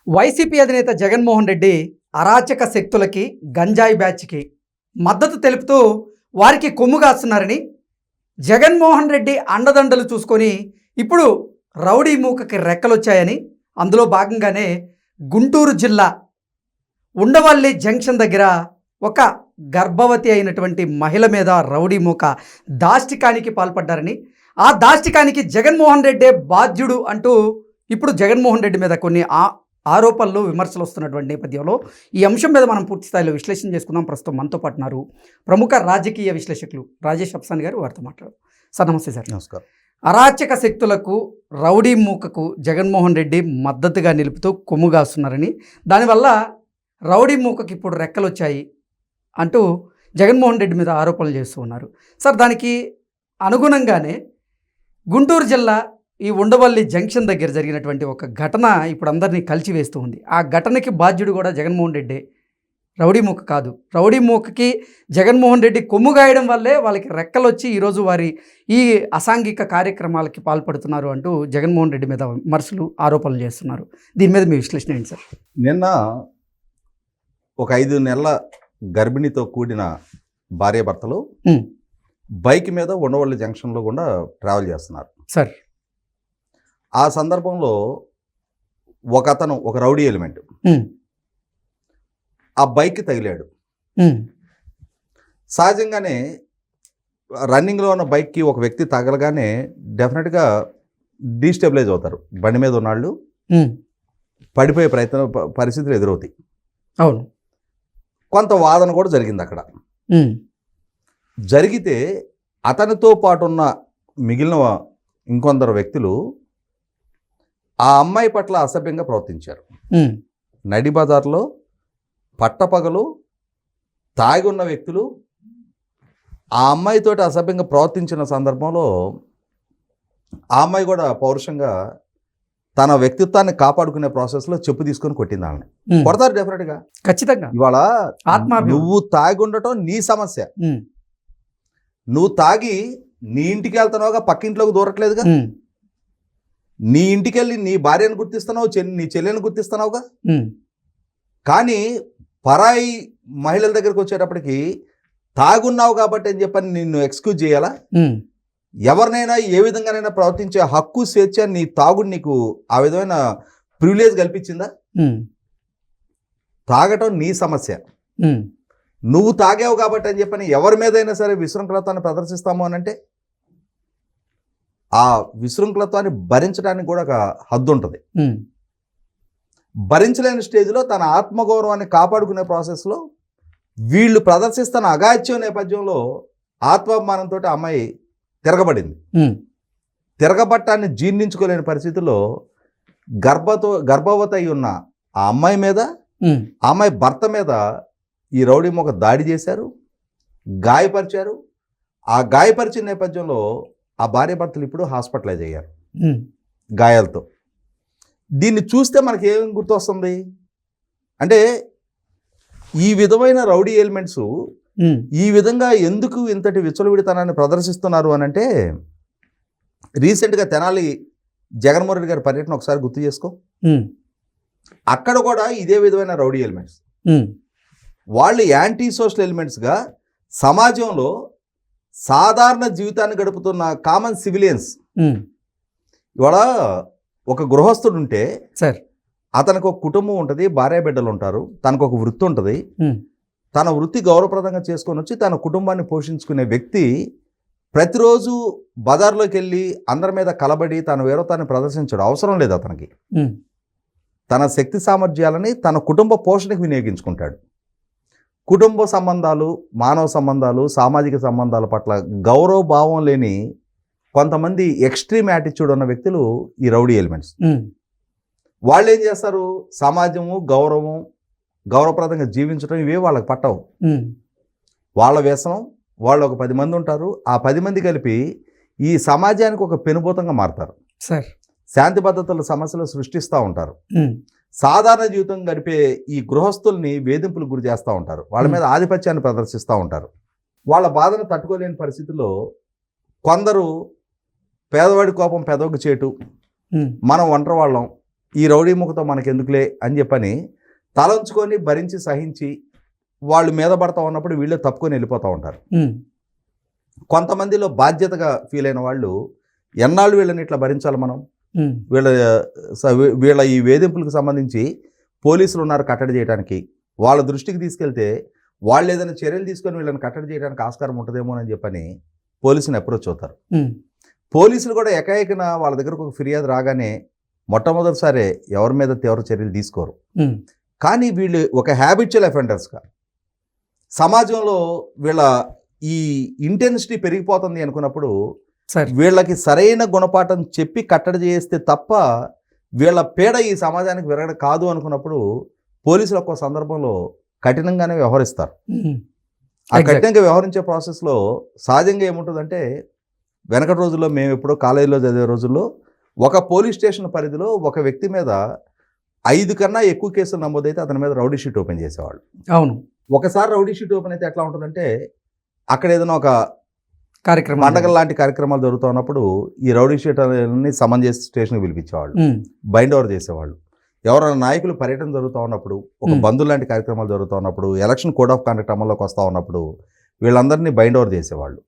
YCP అధినేత జగన్మోహన్ రెడ్డి అరాచక శక్తులకి గంజాయి బ్యాచ్కి మద్దతు తెలుపుతూ వారికి కొమ్ము కాస్తున్నారని జగన్మోహన్ రెడ్డి అండదండలు చూసుకొని ఇప్పుడు రౌడీ మూకకి రెక్కలొచ్చాయని అందులో భాగంగానే గుంటూరు జిల్లా ఉండవల్లి జంక్షన్ దగ్గర ఒక గర్భవతి అయినటువంటి మహిళ మీద రౌడీ మూక దాష్టికానికి పాల్పడ్డారని ఆ దాష్టికానికి జగన్మోహన్ రెడ్డే బాధ్యుడు అంటూ ఇప్పుడు జగన్మోహన్ రెడ్డి మీద కొన్ని ఆరోపణలు విమర్శలు వస్తున్నటువంటి నేపథ్యంలో ఈ అంశం మీద మనం పూర్తి స్థాయిలో విశ్లేషణ చేసుకుందాం. ప్రస్తుతం మనతో పాటు ఉన్నారు ప్రముఖ రాజకీయ విశ్లేషకులు రాజేష్ అప్సాని గారు. వారితో మాట్లాడు. సార్ నమస్తే. సార్ నమస్కారం. అరాచక శక్తులకు రౌడీ మూకకు జగన్మోహన్ రెడ్డి మద్దతుగా నిలుపుతూ కొమ్ముగాస్తున్నారని దానివల్ల రౌడీ మూకకి ఇప్పుడు రెక్కలు వచ్చాయి అంటూ జగన్మోహన్ రెడ్డి మీద ఆరోపణలు చేస్తూ ఉన్నారు. సార్ దానికి అనుగుణంగానే గుంటూరు జిల్లా ఈ ఉండవల్లి జంక్షన్ దగ్గర జరిగినటువంటి ఒక ఘటన ఇప్పుడు అందరినీ కలిచివేస్తూ ఉంది. ఆ ఘటనకి బాధ్యుడు కూడా జగన్మోహన్ రెడ్డి, రౌడీ మూక కాదు. రౌడీ మూకకి జగన్మోహన్ రెడ్డి కొమ్ము గాయడం వల్లే వాళ్ళకి రెక్కలు వచ్చి ఈరోజు వారి ఈ అసాంఘిక కార్యక్రమాలకి పాల్పడుతున్నారు అంటూ జగన్మోహన్ రెడ్డి మీద విమర్శలు ఆరోపణలు చేస్తున్నారు. దీని మీద మీ విశ్లేషణ ఏంటి సార్? నిన్న ఒక 5 నెలల గర్భిణితో కూడిన భార్యాభర్తలు బైక్ మీద ఉండవల్లి జంక్షన్లో కూడా ట్రావెల్ చేస్తున్నారు సార్. ఆ సందర్భంలో ఒక రౌడీ ఎలిమెంట్ ఆ బైక్ తగిలాడు. సహజంగానే రన్నింగ్లో ఉన్న బైక్కి ఒక వ్యక్తి తగలగానే డెఫినెట్గా డీస్టెబిలైజ్ అవుతారు. బండి మీద ఉన్నాళ్ళు పడిపోయే పరిస్థితులు ఎదురవుతాయి. అవును. కొంత వాదన కూడా జరిగింది అక్కడ. జరిగితే అతనితో పాటు ఉన్న మిగిలిన ఇంకొందరు వ్యక్తులు ఆ అమ్మాయి పట్ల అసభ్యంగా ప్రవర్తించారు. నడి బజార్లో పట్టపగలు తాగి ఉన్న వ్యక్తులు ఆ అమ్మాయితోటి అసభ్యంగా ప్రవర్తించిన సందర్భంలో ఆ అమ్మాయి కూడా పౌరుషంగా తన వ్యక్తిత్వాన్ని కాపాడుకునే ప్రాసెస్లో చెప్పు తీసుకొని కొట్టింది. వాళ్ళని కొడతారు డెఫినెట్గా, ఖచ్చితంగా. ఇవాళ నువ్వు తాగి ఉండటం నీ సమస్య. నువ్వు తాగి నీ ఇంటికి వెళ్తున్నావుగా, పక్కింట్లోకి దూరట్లేదుగా. నీ ఇంటికి వెళ్ళి నీ భార్యను గుర్తిస్తున్నావు, నీ చెల్లెని గుర్తిస్తున్నావుగా. కానీ పరాయి మహిళల దగ్గరికి వచ్చేటప్పటికి తాగున్నావు కాబట్టి అని చెప్పని నిన్ను ఎక్స్క్యూజ్ చేయాలా? ఎవరినైనా ఏ విధంగానైనా ప్రవర్తించే హక్కు, స్వేచ్ఛ నీ తాగుడు నీకు ఆ విధమైన ప్రివిలేజ్ కల్పించిందా? తాగటం నీ సమస్య. నువ్వు తాగావు కాబట్టి అని చెప్పని ఎవరి మీదైనా సరే విశృంఖలత్వాన్ని ప్రదర్శిస్తాము అని అంటే ఆ విశృంఖలత్వాన్ని భరించడానికి కూడా ఒక హద్దు ఉంటుంది. భరించలేని స్టేజ్లో తన ఆత్మగౌరవాన్ని కాపాడుకునే ప్రాసెస్లో వీళ్ళు ప్రదర్శిస్తున్న అగాత్యం నేపథ్యంలో ఆత్మాభిమానంతో అమ్మాయి తిరగబడింది. తిరగబట్టాన్ని జీర్ణించుకోలేని పరిస్థితుల్లో గర్భవతి అయి ఉన్న ఆ అమ్మాయి మీద, ఆ అమ్మాయి భర్త మీద ఈ రౌడీ మూక దాడి చేశారు, గాయపరిచారు. ఆ గాయపరిచిన నేపథ్యంలో ఆ భార్యాభర్తలు ఇప్పుడు హాస్పిటలైజ్ అయ్యారు గాయాలతో. దీన్ని చూస్తే మనకి ఏం గుర్తొస్తుంది అంటే, ఈ విధమైన రౌడీ ఎలిమెంట్స్ ఈ విధంగా ఎందుకు ఇంతటి విచ్చలవిడితనాన్ని ప్రదర్శిస్తున్నారు అని అంటే, రీసెంట్గా తెనాలి జగన్మోహన్ రెడ్డి గారి పర్యటన ఒకసారి గుర్తు చేసుకో. అక్కడ కూడా ఇదే విధమైన రౌడీ ఎలిమెంట్స్, వాళ్ళు యాంటీ సోషల్ ఎలిమెంట్స్గా సమాజంలో సాధారణ జీవితాన్ని గడుపుతున్న కామన్ సివిలియన్స్. ఇవాళ ఒక గృహస్థుడు ఉంటే సార్, అతనికి ఒక కుటుంబం ఉంటుంది, భార్య బిడ్డలు ఉంటారు, తనకు ఒక వృత్తి ఉంటుంది. తన వృత్తి గౌరవప్రదంగా చేసుకొని వచ్చి తన కుటుంబాన్ని పోషించుకునే వ్యక్తి ప్రతిరోజు బజార్లోకి వెళ్ళి అందరి మీద కలబడి తన వీరత్వాన్ని ప్రదర్శించడం అవసరం లేదు. అతనికి తన శక్తి సామర్థ్యాలని తన కుటుంబ పోషణకు వినియోగించుకుంటాడు. కుటుంబ సంబంధాలు, మానవ సంబంధాలు, సామాజిక సంబంధాల పట్ల గౌరవ భావం లేని కొంతమంది ఎక్స్ట్రీమ్ యాటిట్యూడ్ ఉన్న వ్యక్తులు ఈ రౌడీ ఎలిమెంట్స్. వాళ్ళు ఏం చేస్తారు, సమాజము, గౌరవప్రదంగా జీవించడం ఇవే వాళ్ళకి పట్టవు. వాళ్ళ వ్యసనం, వాళ్ళు ఒక 10 మంది ఉంటారు, ఆ 10 మంది కలిపి ఈ సమాజానికి ఒక పెనుభూతంగా మారుతారు. శాంతి భద్రతల సమస్యలు సృష్టిస్తూ ఉంటారు. సాధారణ జీవితం గడిపే ఈ గృహస్థుల్ని వేధింపులకు గురి చేస్తూ ఉంటారు, వాళ్ళ మీద ఆధిపత్యాన్ని ప్రదర్శిస్తూ ఉంటారు. వాళ్ళ బాధను తట్టుకోలేని పరిస్థితుల్లో కొందరు పేదవాడి కోపం పెదవకు చేటు, మనం ఒంటరి వాళ్ళం, ఈ రౌడీ ముఖతో మనకెందుకులే అని చెప్పని తలంచుకొని భరించి సహించి వాళ్ళు మీద పడతా ఉన్నప్పుడు వీళ్ళే తప్పుకొని వెళ్ళిపోతూ ఉంటారు. కొంతమందిలో బాధ్యతగా ఫీల్ అయిన వాళ్ళు ఎన్నాళ్ళు వీళ్ళని ఇట్లా భరించాలి మనం, వీళ్ళ ఈ వేధింపులకు సంబంధించి పోలీసులు ఉన్నారు కట్టడి చేయడానికి, వాళ్ళ దృష్టికి తీసుకెళ్తే వాళ్ళు ఏదైనా చర్యలు తీసుకొని వీళ్ళని కట్టడి చేయడానికి ఆస్కారం ఉంటుందేమో అని చెప్పని పోలీసుని అప్రోచ్ అవుతారు. పోలీసులు కూడా ఏకాఏకన వాళ్ళ దగ్గరకు ఒక ఫిర్యాదు రాగానే మొట్టమొదటిసారి ఎవరి మీద తీవ్ర చర్యలు తీసుకోరు. కానీ వీళ్ళు ఒక హ్యాబిచువల్ అఫెండర్స్గా సమాజంలో వీళ్ళ ఈ ఇంటెన్సిటీ పెరిగిపోతుంది అనుకున్నప్పుడు వీళ్ళకి సరైన గుణపాఠం చెప్పి కట్టడి చేస్తే తప్ప వీళ్ళ పీడ ఈ సమాజానికి విరగడ కాదు అనుకున్నప్పుడు పోలీసులు ఒక్కో సందర్భంలో కఠినంగానే వ్యవహరిస్తారు. ఆ కఠినంగా వ్యవహరించే ప్రాసెస్లో సహజంగా ఏముంటుందంటే, వెనకటి రోజుల్లో మేము ఎప్పుడో కాలేజీలో చదివే రోజుల్లో ఒక పోలీస్ స్టేషన్ పరిధిలో ఒక వ్యక్తి మీద 5 కన్నా ఎక్కువ కేసులు నమోదైతే అతని మీద రౌడీ షీట్ ఓపెన్ చేసేవాళ్ళు. అవును. ఒకసారి రౌడీ షీట్ ఓపెన్ అయితే ఎట్లా ఉంటుందంటే, అక్కడ ఏదైనా ఒక కార్యక్రమం పండగల లాంటి కార్యక్రమాలు జరుగుతూ ఉన్నప్పుడు ఈ రౌడీ షీట్ అనేది సమన్ చేసి స్టేషన్కి పిలిపించేవాళ్ళు, బైండ్ ఓవర్ చేసేవాళ్ళు. ఎవరైనా నాయకులు పర్యటన జరుగుతూ ఉన్నప్పుడు, ఒక బంధువులు లాంటి కార్యక్రమాలు జరుగుతూ ఉన్నప్పుడు, ఎలక్షన్ కోడ్ ఆఫ్ కాండక్ట్ అమల్లోకి వస్తూ ఉన్నప్పుడు వీళ్ళందరినీ బైండ్ ఓవర్ చేసేవాళ్ళు.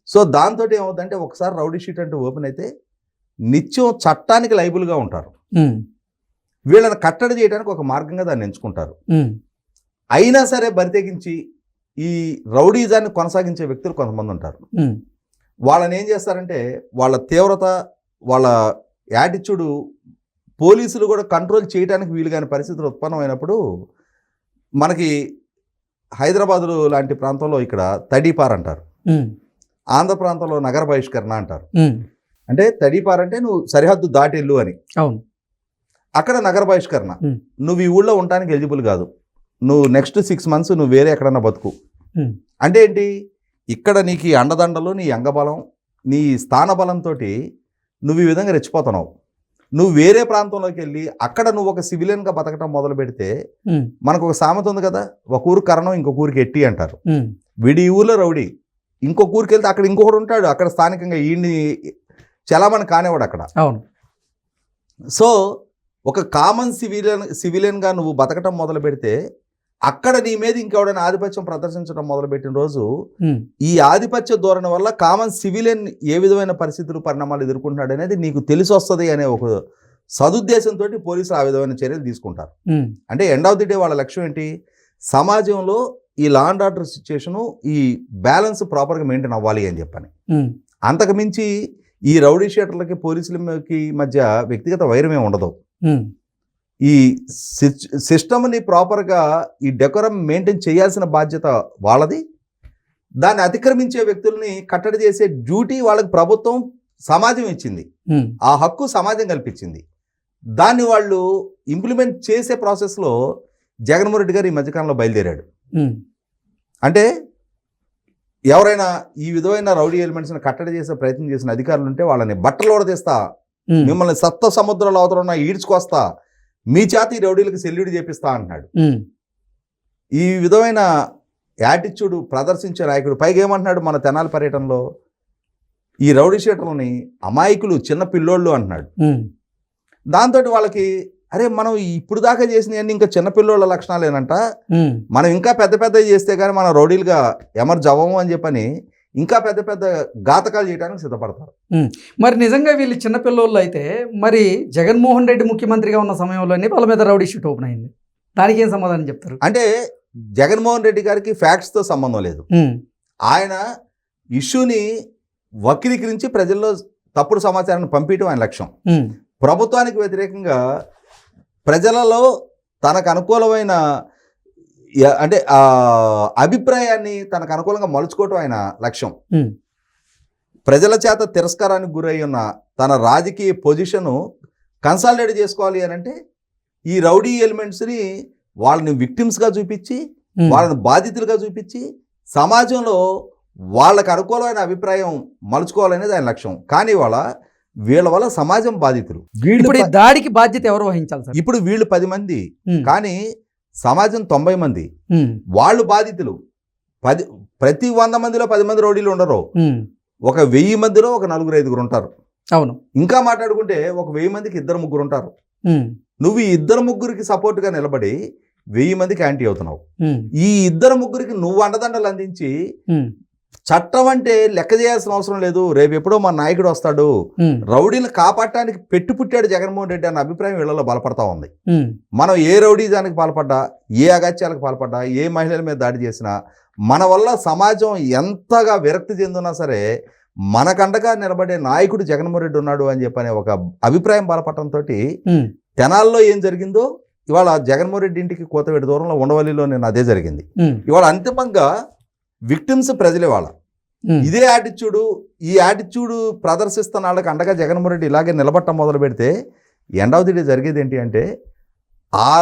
సో దాంతో ఏమవుతుందంటే, ఒకసారి రౌడీ షీట్ అంటూ ఓపెన్ అయితే నిత్యం చట్టానికి లైబుల్గా ఉంటారు. వీళ్ళని కట్టడి చేయడానికి ఒక మార్గంగా దాన్ని ఎంచుకుంటారు. అయినా సరే బరితెగించి ఈ రౌడీజాన్ని కొనసాగించే వ్యక్తులు కొంతమంది ఉంటారు. వాళ్ళని ఏం చేస్తారంటే, వాళ్ళ తీవ్రత, వాళ్ళ యాటిట్యూడు పోలీసులు కూడా కంట్రోల్ చేయడానికి వీలు కాని పరిస్థితులు ఉత్పన్నమైనప్పుడు మనకి హైదరాబాదు లాంటి ప్రాంతంలో ఇక్కడ తడీపార్ అంటారు, ఆంధ్ర ప్రాంతంలో నగర బహిష్కరణ అంటారు. అంటే తడీపార్ అంటే నువ్వు సరిహద్దు దాటెళ్ళు అని. అవును. అక్కడ నగర బహిష్కరణ, నువ్వు ఈ ఊళ్ళో ఉండడానికి ఎలిజిబుల్ కాదు, నువ్వు నెక్స్ట్ 6 months నువ్వు వేరే ఎక్కడన్నా బతుకు. అంటే ఏంటి, ఇక్కడ నీకు ఈ అండదండలు, నీ అంగబలం, నీ స్థానబలంతో నువ్వు ఈ విధంగా రెచ్చిపోతున్నావు. నువ్వు వేరే ప్రాంతంలోకి వెళ్ళి అక్కడ నువ్వు ఒక సివిలియన్గా బతకటం మొదలు పెడితే, మనకు ఒక సామెత ఉంది కదా, ఒక ఊరు కరణం ఇంకొక ఊరికి ఎట్టి అంటారు. వీడి ఈ ఊర్లో రౌడీ, ఇంకొక ఊరికి వెళ్తే అక్కడ ఇంకొకడు ఉంటాడు, అక్కడ స్థానికంగా ఈయన్ని చలామణి కానివాడు అక్కడ. అవును. సో ఒక కామన్ సివిలియన్గా నువ్వు బతకటం మొదలు పెడితే, అక్కడ నీ మీద ఇంకెవడైనా ఆధిపత్యం ప్రదర్శించడం మొదలుపెట్టిన రోజు ఈ ఆధిపత్య ధోరణి వల్ల కామన్ సివిలియన్ ఏ విధమైన పరిస్థితులు, పరిణామాలు ఎదుర్కొంటున్నాడు అనేది నీకు తెలిసి వస్తుంది అనే ఒక సదుద్దేశంతో పోలీసులు ఆ విధమైన చర్యలు తీసుకుంటారు. అంటే ఎండ్ ఆఫ్ ది డే వాళ్ళ లక్ష్యం ఏంటి, సమాజంలో ఈ లా అండ్ ఆర్డర్ సిచ్యుయేషను, ఈ బ్యాలెన్స్ ప్రాపర్గా మెయింటైన్ అవ్వాలి అని చెప్పని. అంతకు మించి ఈ రౌడీ షీటర్లకి పోలీసులకి మధ్య వ్యక్తిగత వైరమే ఉండదు. ఈ సిస్టమ్ని ప్రాపర్గా ఈ డెకోరం మెయింటైన్ చేయాల్సిన బాధ్యత వాళ్ళది. దాన్ని అతిక్రమించే వ్యక్తుల్ని కట్టడి చేసే డ్యూటీ వాళ్ళకి ప్రభుత్వం, సమాజం ఇచ్చింది. ఆ హక్కు సమాజం కల్పించింది. దాన్ని వాళ్ళు ఇంప్లిమెంట్ చేసే ప్రాసెస్లో జగన్మోహన్ రెడ్డి గారు ఈ మధ్యకాలంలో బయలుదేరాడు. అంటే ఎవరైనా ఈ విధమైన రౌడీ ఎలిమెంట్స్ని కట్టడి చేసే ప్రయత్నం చేసిన అధికారులు ఉంటే వాళ్ళని బట్టలు ఓడదీస్తా, మిమ్మల్ని సప్త సముద్రాల అవతల ఈడ్చుకొస్తా, మీ చేత ఈ రౌడీలకు సెల్యూట్ చేపిస్తా అంటున్నాడు. ఈ విధమైన యాటిట్యూడ్ ప్రదర్శించే నాయకుడు పైగా ఏమంటున్నాడు మన తెనాలి పర్యటనలో, ఈ రౌడీ షీటర్లని అమాయకులు, చిన్న పిల్లోళ్ళు అంటున్నాడు. దాంతో వాళ్ళకి, అరే మనం ఇప్పుడు దాకా చేసినవన్నీ ఇంకా చిన్నపిల్లోళ్ళ లక్షణాలేనంట, మనం ఇంకా పెద్ద పెద్దవి చేస్తే కానీ మనం రౌడీలుగా ఎమర్జ్ అవ్వము అని చెప్పని ఇంకా పెద్ద పెద్ద ఘాతకాలు చేయడానికి సిద్ధపడతారు. మరి నిజంగా వీళ్ళు చిన్నపిల్లోళ్ళు అయితే, మరి జగన్మోహన్ రెడ్డి ముఖ్యమంత్రిగా ఉన్న సమయంలోనే వాళ్ళ మీద రౌడీ షీట్ ఓపెన్ అయింది. దానికి ఏం సమాధానం చెప్తారు? అంటే జగన్మోహన్ రెడ్డి గారికి ఫ్యాక్ట్స్తో సంబంధం లేదు. ఆయన ఇష్యూని వక్రీకరించి ప్రజల్లో తప్పుడు సమాచారాన్ని పంపించడం ఆయన లక్ష్యం. ప్రభుత్వానికి వ్యతిరేకంగా ప్రజలలో తనకు అనుకూలమైన అంటే అభిప్రాయాన్ని తనకు అనుకూలంగా మలుచుకోవటం ఆయన లక్ష్యం. ప్రజల చేత తిరస్కారానికి గురై ఉన్న తన రాజకీయ పొజిషను కన్సాలిడేట్ చేసుకోవాలి అని అంటే ఈ రౌడీ ఎలిమెంట్స్ని వాళ్ళని విక్టిమ్స్గా చూపించి, వాళ్ళని బాధితులుగా చూపించి, సమాజంలో వాళ్ళకు అనుకూలమైన అభిప్రాయం మలుచుకోవాలనేది ఆయన లక్ష్యం. కానీ వీళ్ళ వల్ల సమాజం బాధితులు. ఇప్పుడు దాడికి బాధ్యత ఎవరు వహించాలి సార్? ఇప్పుడు వీళ్ళు 10 మంది, కానీ సమాజం 90 మంది, వాళ్ళు బాధితులు. ప్రతి 100 మందిలో 10 మంది రౌడీలు ఉండరు. ఒక 1000 మందిలో ఒక 4-5 ఉంటారు. అవును. ఇంకా మాట్లాడుకుంటే ఒక 1000 మందికి 2-3 ఉంటారు. ఉమ్, నువ్వు ఈ ఇద్దరు ముగ్గురికి సపోర్ట్గా నిలబడి 1000 మందికి యాంటీ అవుతున్నావు. ఉమ్, ఈ ఇద్దరు ముగ్గురికి నువ్వు అండదండలు అందించి ఉమ్, చట్టం అంటే లెక్క చేయాల్సిన అవసరం లేదు, రేపు ఎప్పుడో మా నాయకుడు వస్తాడు, ఉమ్, రౌడీని కాపాడటానికి పెట్టి పుట్టాడు జగన్మోహన్ రెడ్డి అన్న అభిప్రాయం వీళ్ళలో బలపడతా ఉంది. ఉమ్, మనం ఏ రౌడీజానికి పాల్పడ్డా, ఏ అగత్యాలకు పాల్పడ్డా, ఏ మహిళల మీద దాడి చేసినా, మన వల్ల సమాజం ఎంతగా విరక్తి చెందున్నా సరే మనకండగా నిలబడే నాయకుడు జగన్మోహన్ రెడ్డి ఉన్నాడు అని చెప్పనే ఒక అభిప్రాయం బలపడటంతో ఉమ్, తెనాల్లో ఏం జరిగిందో ఇవాళ జగన్మోహన్ రెడ్డి ఇంటికి కోతవేడి దూరంలో ఉండవల్లిలో నేను అదే జరిగింది. ఉమ్, ఇవాళ అంతిమంగా విక్టిమ్స్ ప్రజలే వాళ్ళ. ఉమ్, ఇదే ఈ యాటిట్యూడ్ ప్రదర్శిస్తున్న వాళ్ళకి అండగా జగన్మోహన్ రెడ్డి ఇలాగే నిలబట్టం మొదలు పెడితే ఎండ్ ఆఫ్ ది డే జరిగేది ఏంటి అంటే ఆ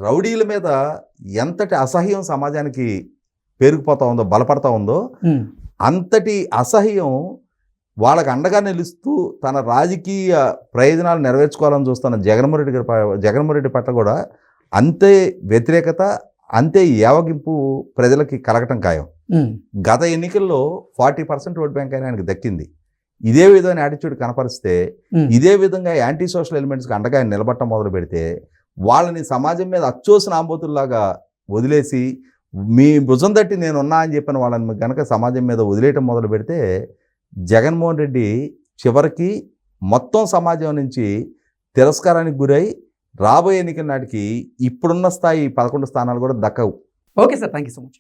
రౌడీల మీద ఎంతటి అసహ్యం సమాజానికి పేరుకుపోతా ఉందో, బలపడతా ఉందో, ఉమ్, అంతటి అసహ్యం వాళ్ళకి అండగా నిలుస్తూ తన రాజకీయ ప్రయోజనాలు నెరవేర్చుకోవాలని చూస్తున్న జగన్మోహన్ రెడ్డి పట్ల కూడా అంతే వ్యతిరేకత, అంతే యావగింపు ప్రజలకి కలగటం ఖాయం. ఉమ్, గత ఎన్నికల్లో 40% ఓట్ బ్యాంక్ అయినా ఆయనకు దక్కింది. ఇదే విధమైన యాటిట్యూడ్ కనపరిస్తే, ఉమ్, ఇదే విధంగా యాంటీ సోషల్ ఎలిమెంట్స్కి అండగా ఆయన నిలబట్టం మొదలు పెడితే వాళ్ళని సమాజం మీద అచ్చోసిన ఆంబోతుల్లాగా వదిలేసి మీ భుజం తట్టి నేనున్నా అని చెప్పిన వాళ్ళని కనుక సమాజం మీద వదిలేయటం మొదలు పెడితే జగన్మోహన్ రెడ్డి చివరికి మొత్తం సమాజం నుంచి తిరస్కారానికి గురై రాబోయే ఎన్నికల నాటికి ఇప్పుడున్న స్థాయి 11 స్థానాలు కూడా దక్కవు. Okay sir, thank you so much.